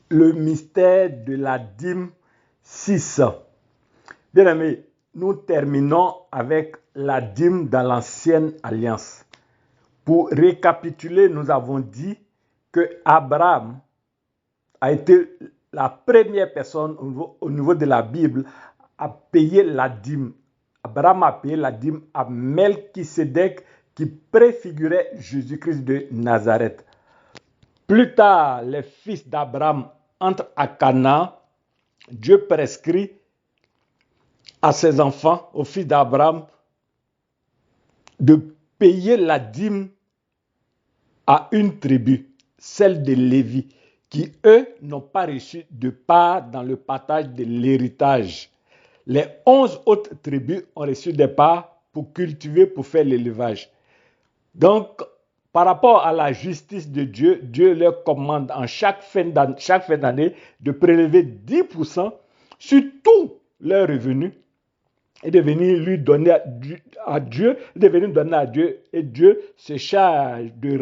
le mystère de la dîme 6. Bien aimé, nous terminons avec la dîme dans l'ancienne alliance. Pour récapituler, nous avons dit que Abraham a été la première personne au niveau de la Bible à payer la dîme. Abraham a payé la dîme à Melchisédek qui préfigurait Jésus-Christ de Nazareth. Plus tard, les fils d'Abraham entrent à Canaan. Dieu prescrit à ses enfants, aux fils d'Abraham, de payer la dîme à une tribu, celle de Lévi, qui, eux, n'ont pas reçu de part dans le partage de l'héritage. Les 11 autres tribus ont reçu des parts pour cultiver, pour faire l'élevage. Donc, par rapport à la justice de Dieu, Dieu leur commande en chaque fin d'année de prélever 10% sur tous leurs revenus et de venir lui donner à Dieu, et Dieu se charge de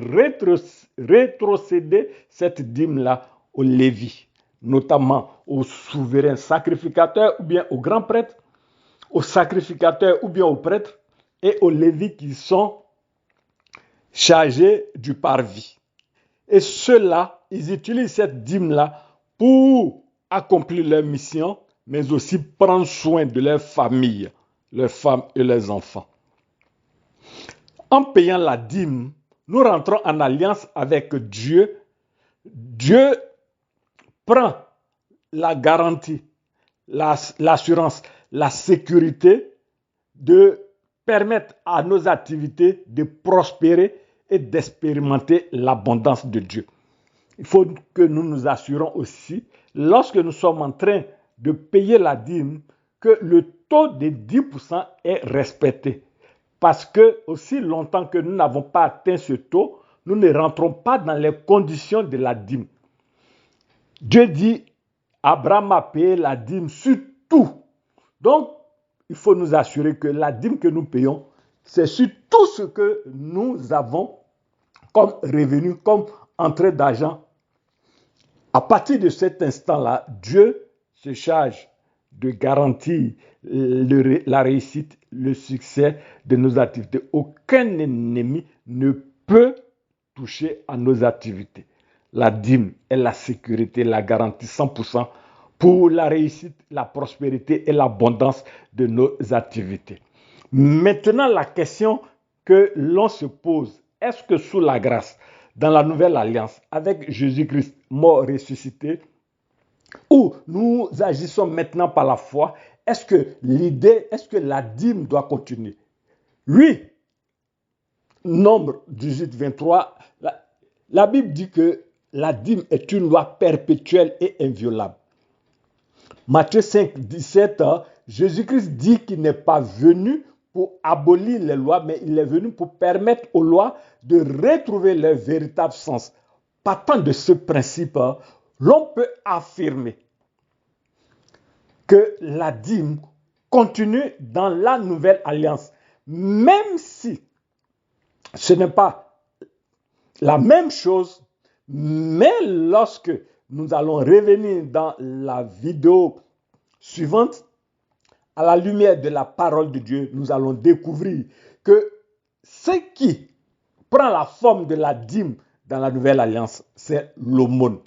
rétrocéder cette dîme-là aux Lévis, notamment aux souverains sacrificateurs ou bien aux grands prêtres, aux sacrificateurs ou bien aux prêtres et aux Lévis qui sont chargés du parvis. Et ceux-là, ils utilisent cette dîme-là pour accomplir leur mission, mais aussi prendre soin de leur famille, leurs femmes et leurs enfants. En payant la dîme, nous rentrons en alliance avec Dieu. Dieu prend la garantie, l'assurance, la sécurité de permettre à nos activités de prospérer et d'expérimenter l'abondance de Dieu. Il faut que nous nous assurons aussi, lorsque nous sommes en train de payer la dîme, que le taux de 10% est respecté. Parce que aussi longtemps que nous n'avons pas atteint ce taux, nous ne rentrons pas dans les conditions de la dîme. Dieu dit, Abraham a payé la dîme sur tout. Donc, il faut nous assurer que la dîme que nous payons, c'est sur tout ce que nous avons comme revenu, comme entrée d'argent. À partir de cet instant-là, Dieu se charge de garantir la réussite, le succès de nos activités. Aucun ennemi ne peut toucher à nos activités. La dîme est la sécurité, la garantie 100% pour la réussite, la prospérité et l'abondance de nos activités. Maintenant, la question que l'on se pose, est-ce que sous la grâce, dans la nouvelle alliance, avec Jésus-Christ mort ressuscité, où nous agissons maintenant par la foi, est-ce que la dîme doit continuer? Oui. Nombre 18, 23, la Bible dit que la dîme est une loi perpétuelle et inviolable. Matthieu 5, 17, Jésus-Christ dit qu'il n'est pas venu pour abolir les lois, mais il est venu pour permettre aux lois de retrouver leur véritable sens. Partant de ce principe, l'on peut affirmer que la dîme continue dans la nouvelle alliance, même si ce n'est pas la même chose, mais lorsque nous allons revenir dans la vidéo suivante, à la lumière de la parole de Dieu, nous allons découvrir que ce qui prend la forme de la dîme dans la nouvelle alliance, c'est l'aumône,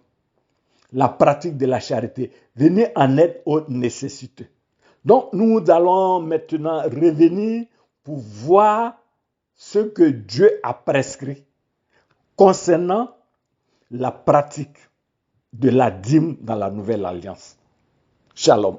la pratique de la charité, venir en aide aux nécessités. Donc, nous allons maintenant revenir pour voir ce que Dieu a prescrit concernant la pratique de la dîme dans la nouvelle alliance. Shalom.